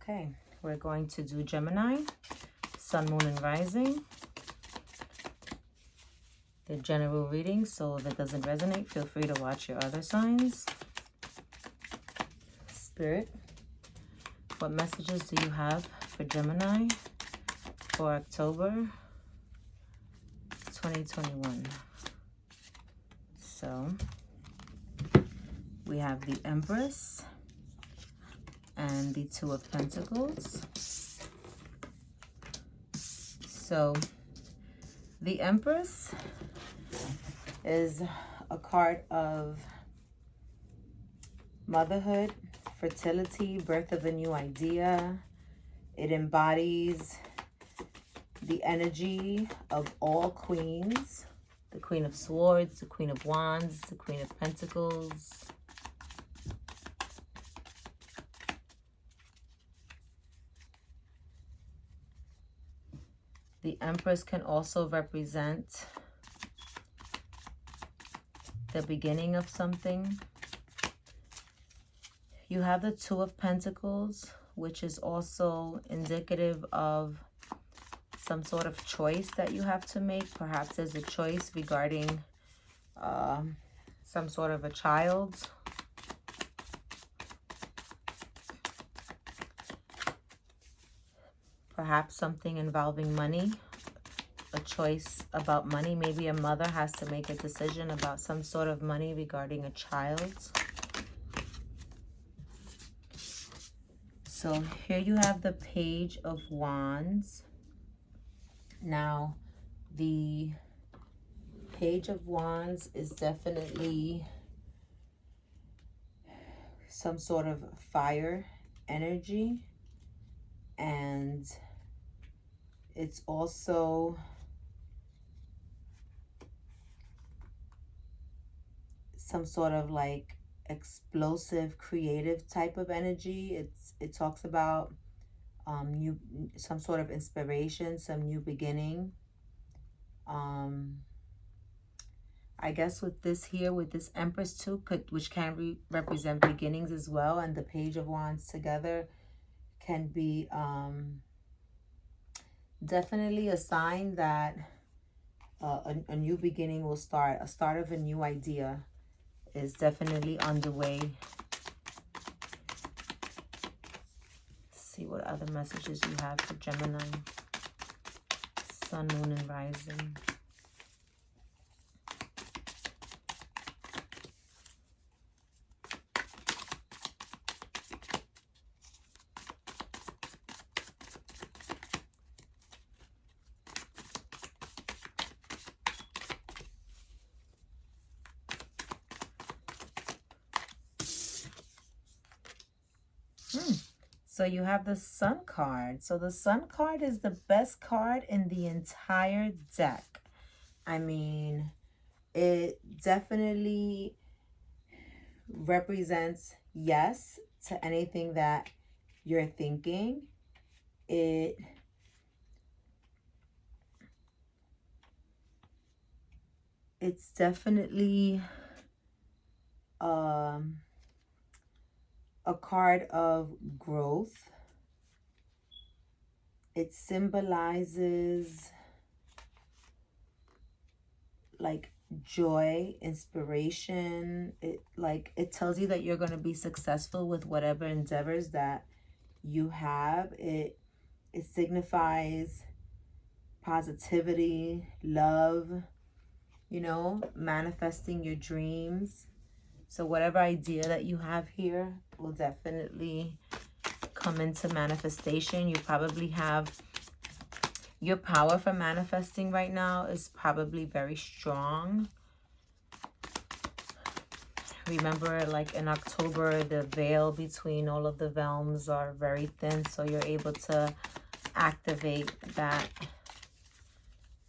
Okay, we're going to do Gemini, Sun, Moon, and Rising. They're general readings, so if it doesn't resonate, feel free to watch your other signs. Spirit, what messages do you have for Gemini for October 2021? So, we have the Empress and the Two of Pentacles. So, the Empress is a card of motherhood, fertility, birth of a new idea. It embodies the energy of all queens. The Queen of Swords, the Queen of Wands, the Queen of Pentacles. The Empress can also represent the beginning of something. You have the Two of Pentacles, which is also indicative of some sort of choice that you have to make. Perhaps there's a choice regarding some sort of a child. Perhaps something involving money, a choice about money. Maybe a mother has to make a decision about some sort of money regarding a child. So here you have the Page of Wands. Now, the Page of Wands is definitely some sort of fire energy. And it's also some sort of like explosive, creative type of energy. It talks about some sort of inspiration, some new beginning. I guess with this here, with this Empress too, which can represent beginnings as well, and the Page of Wands together can be definitely a sign that a new beginning will start. A start of a new idea is definitely underway. See what other messages you have for Gemini, Sun, Moon, and Rising. So you have the Sun card. So the Sun card is the best card in the entire deck. I mean, it definitely represents yes to anything that you're thinking. It's definitely a card of growth. It symbolizes like joy, inspiration. It tells you that you're going to be successful with whatever endeavors that you have. It signifies positivity, love, you know, manifesting your dreams. So whatever idea that you have here will definitely come into manifestation. You probably have your power for manifesting right now is probably very strong. Remember, like in October, the veil between all of the realms are very thin, so you're able to activate that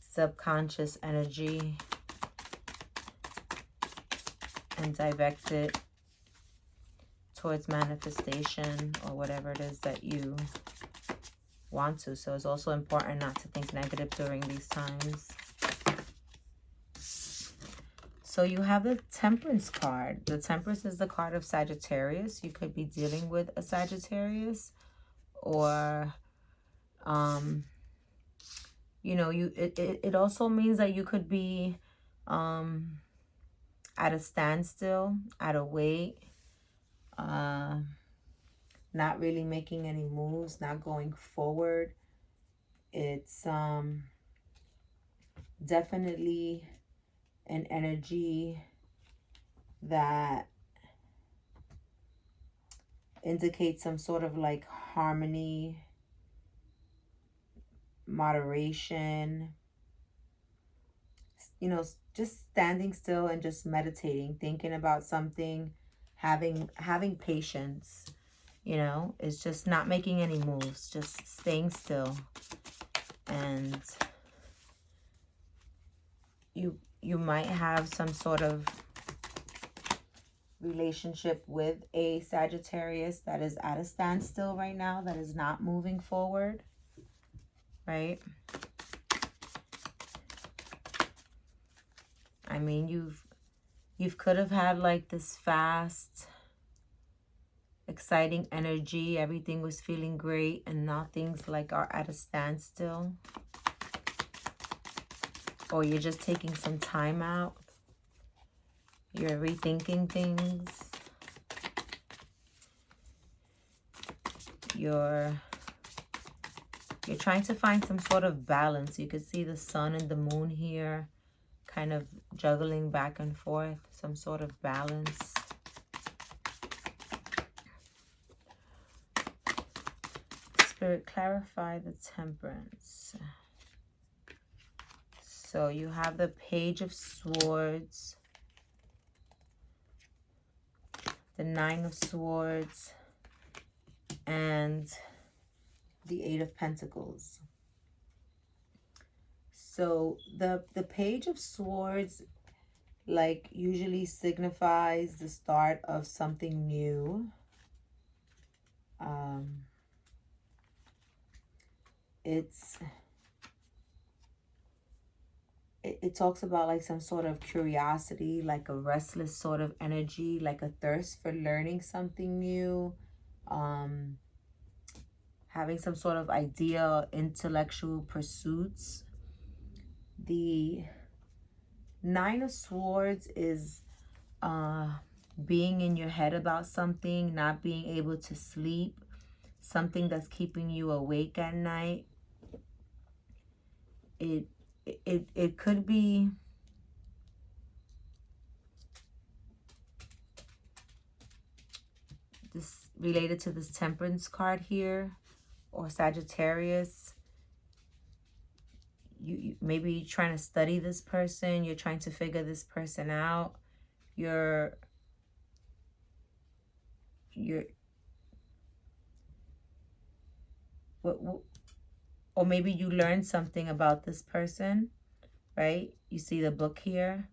subconscious energy and direct it towards manifestation or whatever it is that you want to. So it's also important not to think negative during these times. So you have the Temperance card. The Temperance is the card of Sagittarius. You could be dealing with a Sagittarius, or you know, it also means that you could be at a standstill, at a wait, not really making any moves, not going forward. It's definitely an energy that indicates some sort of like harmony, moderation, you know, just standing still and just meditating, thinking about something, having patience, you know. It's just not making any moves, just staying still. And you might have some sort of relationship with a Sagittarius that is at a standstill right now, that is not moving forward, right? I mean, you've could have had like this fast, exciting energy. Everything was feeling great, and now things like are at a standstill. Or you're just taking some time out. You're rethinking things. You're trying to find some sort of balance. You could see the sun and the moon here, kind of juggling back and forth, some sort of balance. Spirit, clarify the Temperance. So you have the Page of Swords, the Nine of Swords, and the Eight of Pentacles. So the Page of Swords, like, usually signifies the start of something new. It talks about like some sort of curiosity, like a restless sort of energy, like a thirst for learning something new, having some sort of idea, intellectual pursuits. The Nine of Swords is being in your head about something, not being able to sleep, something that's keeping you awake at night. It could be this related to this Temperance card here, or Sagittarius. You maybe trying to study this person, you're trying to figure this person out. You're or maybe you learned something about this person, right? You see the book here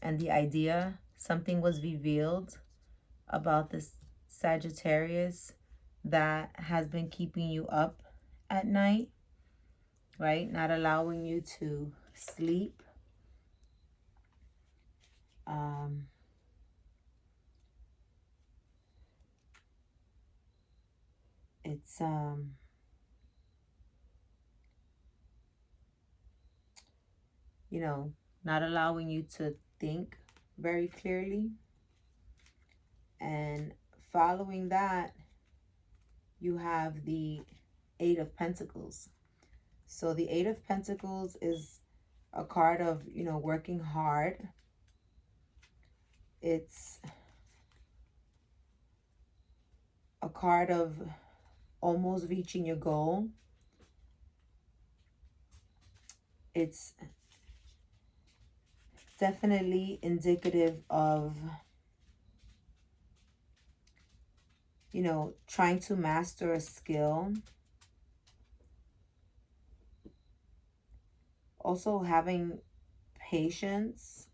and the idea, something was revealed about this Sagittarius that has been keeping you up at night, right? Not allowing you to sleep. It's you know, not allowing you to think very clearly. And following that, you have the Eight of Pentacles. So the Eight of Pentacles is a card of, you know, working hard. It's a card of almost reaching your goal. It's definitely indicative of, you know, trying to master a skill. Also having patience.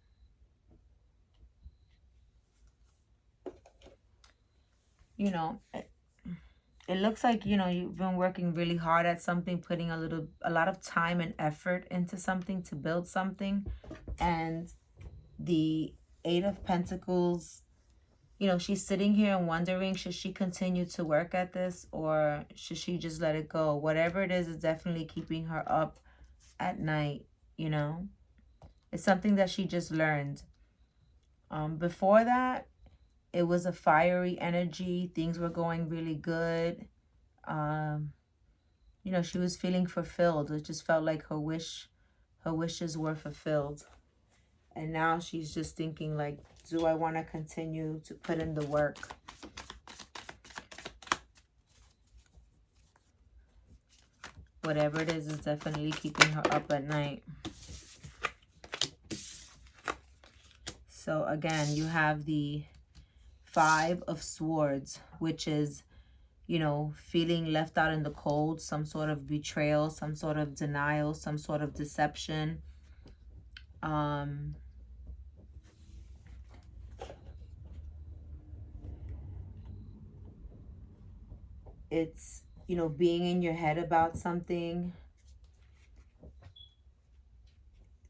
You know, it looks like, you know, you've been working really hard at something, putting a lot of time and effort into something to build something. And the Eight of Pentacles you know, she's sitting here and wondering, should she continue to work at this or should she just let it go? Whatever it is definitely keeping her up at night, you know. It's something that she just learned. Before that, it was a fiery energy. Things were going really good. You know, she was feeling fulfilled. It just felt like her wishes were fulfilled. And now she's just thinking like, do I want to continue to put in the work? Whatever it is definitely keeping her up at night. So again, you have the 5 of Swords, which is, you know, feeling left out in the cold, some sort of betrayal, some sort of denial, some sort of deception. It's, you know, being in your head about something,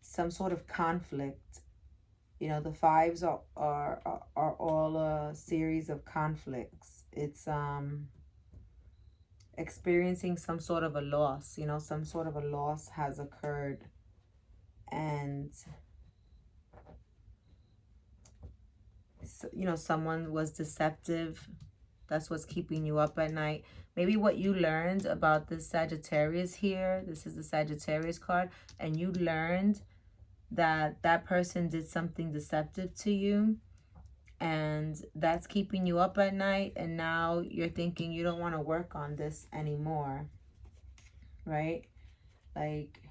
some sort of conflict. You know, the 5s are all a series of conflicts. It's experiencing some sort of a loss, you know, some sort of a loss has occurred. And, you know, someone was deceptive. That's what's keeping you up at night. Maybe what you learned about this Sagittarius here, this is the Sagittarius card, and you learned that that person did something deceptive to you, and that's keeping you up at night, and now you're thinking you don't want to work on this anymore, right? Like,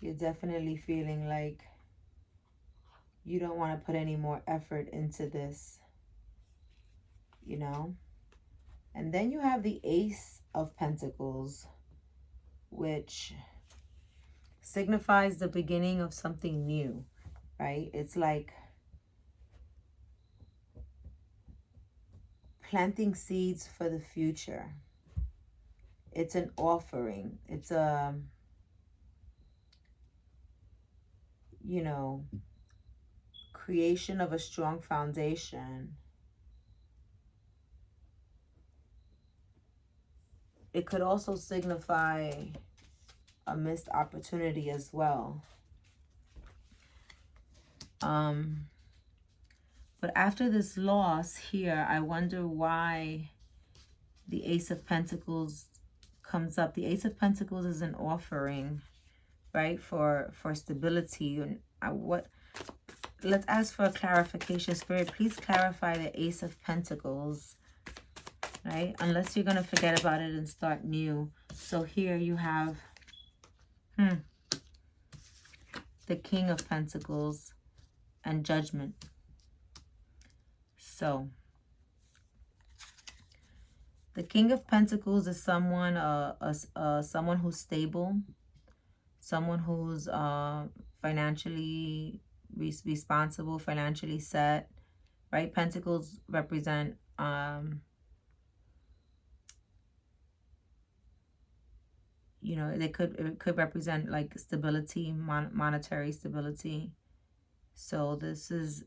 you're definitely feeling like you don't want to put any more effort into this, you know? And then you have the Ace of Pentacles, which signifies the beginning of something new, right? It's like planting seeds for the future. It's an offering. It's a, you know, creation of a strong foundation. It could also signify a missed opportunity as well. But after this loss here, I wonder why the Ace of Pentacles comes up. The Ace of Pentacles is an offering, right, for stability. And let's ask for a clarification. Spirit, please clarify the Ace of Pentacles, right? Unless you're going to forget about it and start new. So here you have the King of Pentacles and Judgment. So the King of Pentacles is someone someone who's stable, someone who's financially responsible, financially set, right? Pentacles represent you know, it could represent like stability, monetary stability. So this is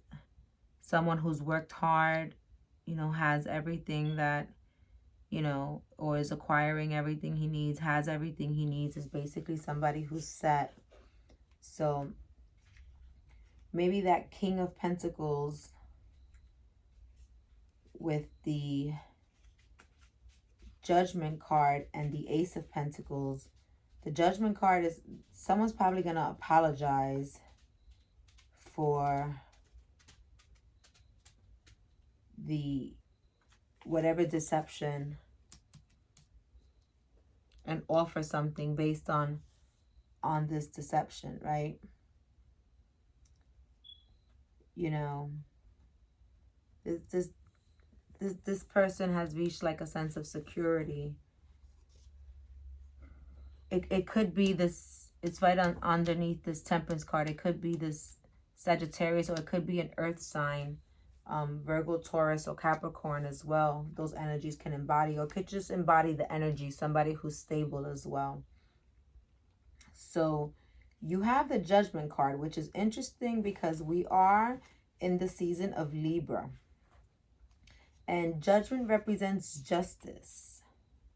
someone who's worked hard, you know, has everything that, you know, or is acquiring everything he needs, has everything he needs, is basically somebody who's set. So maybe that King of Pentacles with the Judgment card and the Ace of Pentacles. The Judgment card is someone's probably going to apologize for the whatever deception and offer something based on this deception, right? You know, this person has reached like a sense of security. It could be this, it's right underneath this Temperance card. It could be this Sagittarius, or it could be an earth sign, Virgo, Taurus, or Capricorn as well. Those energies can embody, or could just embody the energy, somebody who's stable as well. So you have the Judgment card, which is interesting because we are in the season of Libra. And Judgment represents justice,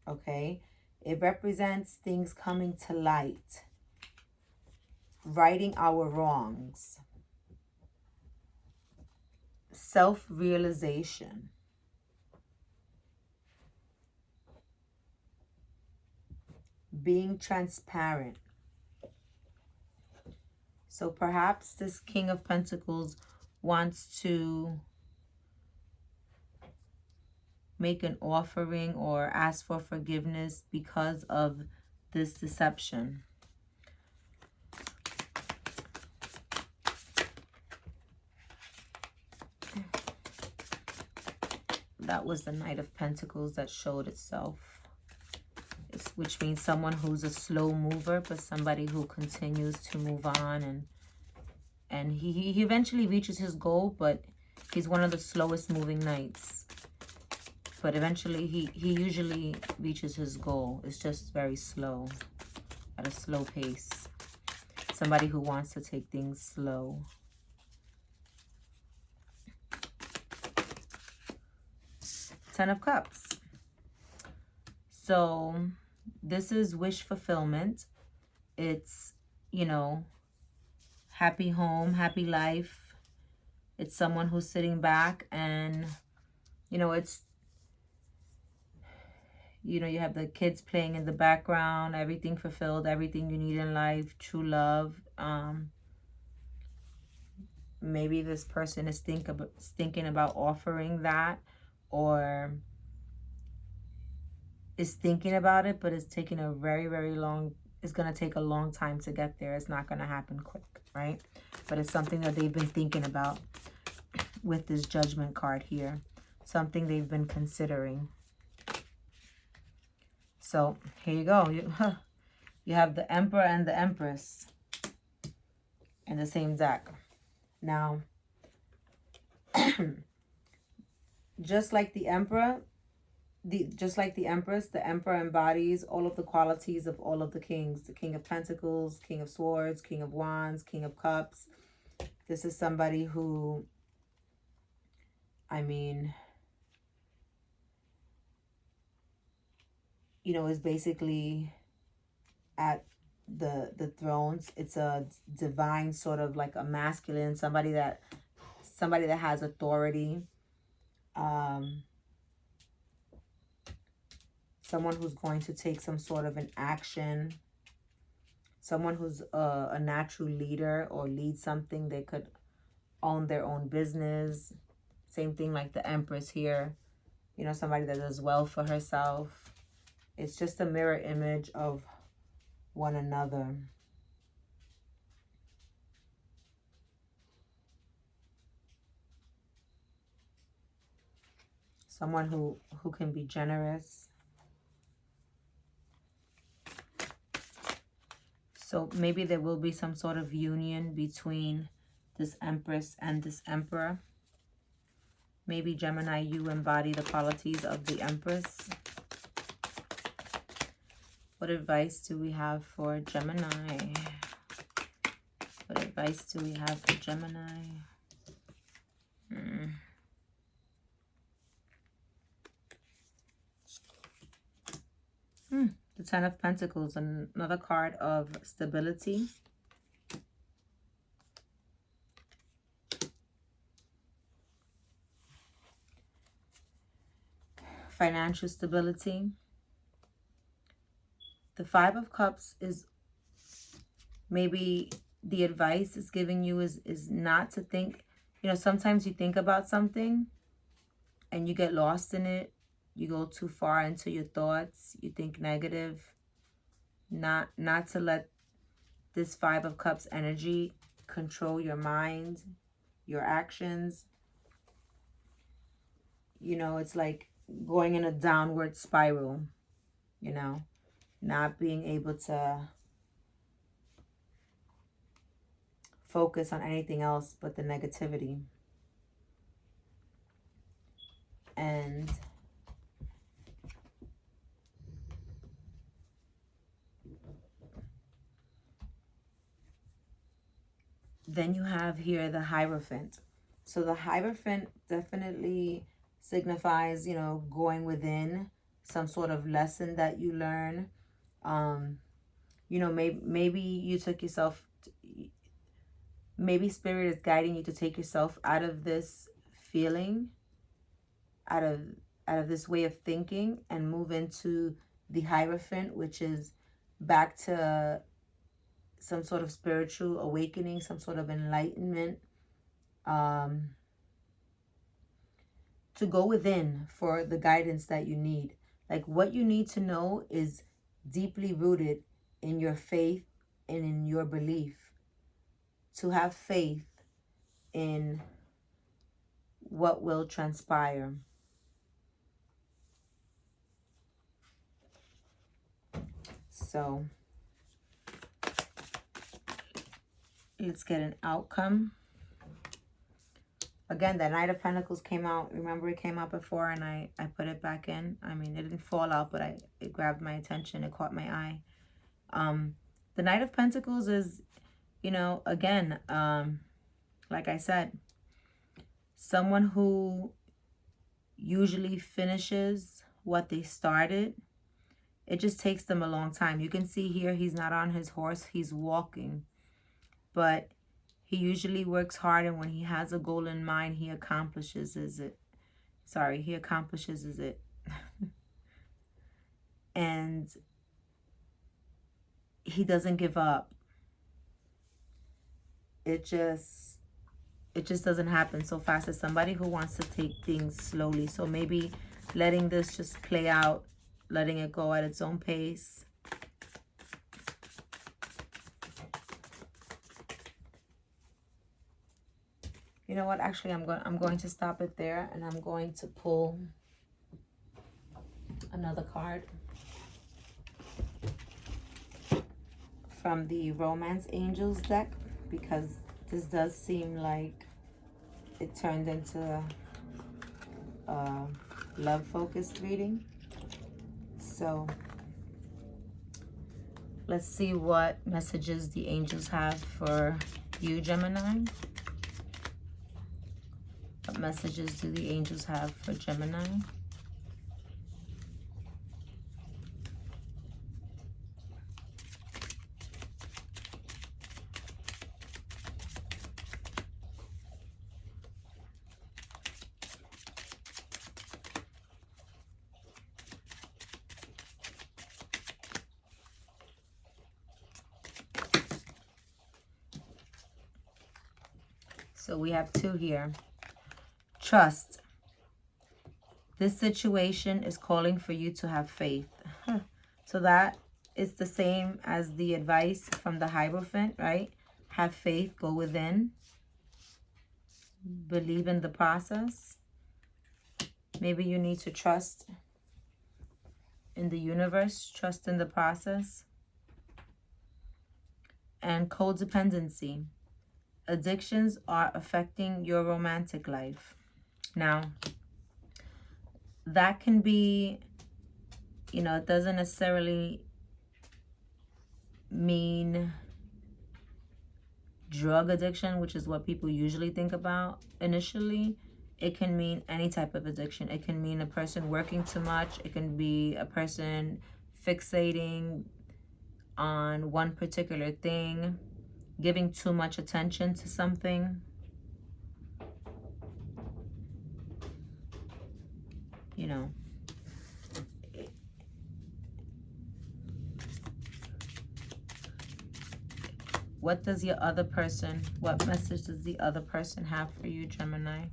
okay? It represents things coming to light, righting our wrongs, self-realization. Being transparent. So perhaps this King of Pentacles wants to make an offering or ask for forgiveness because of this deception. That was the Knight of Pentacles that showed itself. Which means someone who's a slow mover, but somebody who continues to move on. And he eventually reaches his goal, but he's one of the slowest moving knights. But eventually he usually reaches his goal. It's just very slow, at a slow pace. Somebody who wants to take things slow. Ten of Cups. So this is wish fulfillment. It's, you know, happy home, happy life. It's someone who's sitting back and, you know, it's, you know, you have the kids playing in the background, everything fulfilled, everything you need in life, true love. Maybe this person is thinking about offering that, or is thinking about it, but it's taking a very, very long, it's going to take a long time to get there. It's not going to happen quick, right? But it's something that they've been thinking about with this Judgment card here. Something they've been considering. So here you go. You have the Emperor and the Empress in the same deck. Now, just like the Emperor, just like the Empress, the Emperor embodies all of the qualities of all of the kings. The King of Pentacles, King of Swords, King of Wands, King of Cups. This is somebody who, I mean, you know, is basically at the thrones. It's a divine sort of like a masculine, somebody that has authority. Someone who's going to take some sort of an action. Someone who's a natural leader or lead something. They could own their own business. Same thing like the Empress here. You know, somebody that does well for herself. It's just a mirror image of one another. Someone who can be generous. So maybe there will be some sort of union between this Empress and this Emperor. Maybe Gemini, you embody the qualities of the Empress. What advice do we have for Gemini? What advice do we have for Gemini? The Ten of Pentacles, another card of stability. Financial stability. The Five of Cups is maybe the advice it's giving you is not to think, you know, sometimes you think about something and you get lost in it. You go too far into your thoughts. You think negative. Not to let this Five of Cups energy control your mind, your actions. You know, it's like going in a downward spiral, you know, not being able to focus on anything else but the negativity. And then you have here the Hierophant. So the Hierophant definitely signifies, you know, going within, some sort of lesson that you learn. You know, maybe you took yourself, maybe Spirit is guiding you to take yourself out of this feeling, out of this way of thinking, and move into the Hierophant, which is back to some sort of spiritual awakening, some sort of enlightenment, to go within for the guidance that you need. Like, what you need to know is deeply rooted in your faith and in your belief. To have faith in what will transpire. So let's get an outcome. Again, the Knight of Pentacles came out. Remember, it came out before and I put it back in. I mean, it didn't fall out, but it grabbed my attention. It caught my eye. The Knight of Pentacles is, you know, again, like I said, someone who usually finishes what they started. It just takes them a long time. You can see here, he's not on his horse. He's walking. But he usually works hard, and when he has a goal in mind, he accomplishes it. He accomplishes it. And he doesn't give up. It just doesn't happen so fast. It's somebody who wants to take things slowly. So maybe letting this just play out, letting it go at its own pace. You know what? Actually, I'm going to stop it there, and I'm going to pull another card from the Romance Angels deck, because this does seem like it turned into a love-focused reading. So let's see what messages the angels have for you, Gemini. What messages do the angels have for Gemini? So we have two here. Trust. This situation is calling for you to have faith. So that is the same as the advice from the Hierophant, right? Have faith, go within. Believe in the process. Maybe you need to trust in the universe, trust in the process. And codependency. Addictions are affecting your romantic life. Now, that can be, you know, it doesn't necessarily mean drug addiction, which is what people usually think about initially. It can mean any type of addiction. It can mean a person working too much. It can be a person fixating on one particular thing, giving too much attention to something. You know, what does your other person, what message does the other person have for you, Gemini?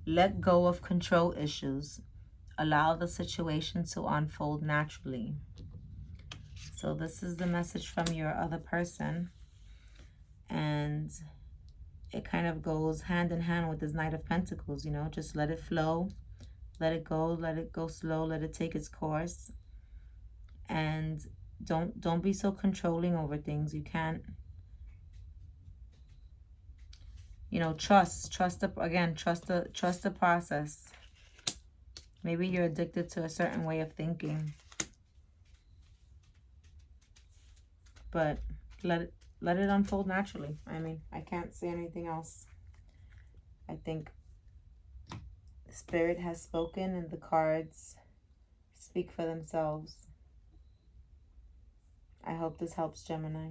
Let go of control issues. Allow the situation to unfold naturally. So this is the message from your other person. And it kind of goes hand in hand with this Knight of Pentacles, you know, just let it flow, let it go slow, let it take its course. And don't be so controlling over things. You can't, you know, trust the process. Maybe you're addicted to a certain way of thinking, but let let it unfold naturally. I mean, I can't say anything else. I think Spirit has spoken and the cards speak for themselves. I hope this helps, Gemini.